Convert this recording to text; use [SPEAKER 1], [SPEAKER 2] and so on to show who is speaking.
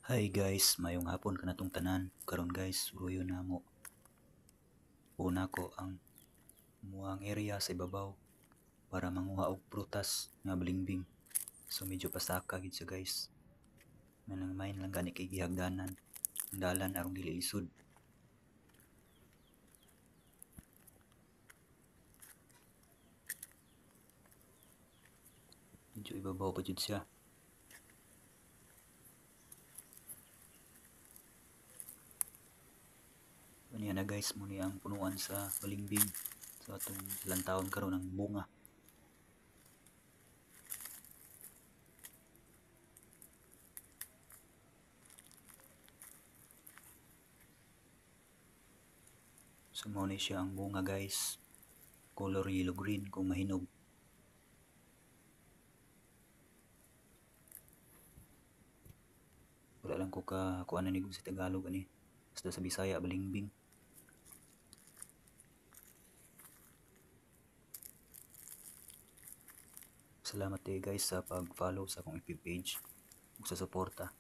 [SPEAKER 1] Hi guys, mayong hapon kanatong tanan. Karon guys, suruyo na mo. Una ko ang muang area sa ibabaw para manguha og prutas nga blimbing. So medyo pasaka gid siya guys. Manang main lang gani kay gihagdanan. Ang dalan arong dili lisod. Medyo ibabaw pa jud siya. Ano na guys, muni ang punuan sa balimbing. So atong lantawon karon ang bunga. So mo ni siya ang bunga guys. Color yellow green kung mahinog. Wala lang ko kuan ni sa Tagalog ani. Basta sa Bisaya balimbing. Salamat guys sa pag-follow sa akong FB page ug sa suporta.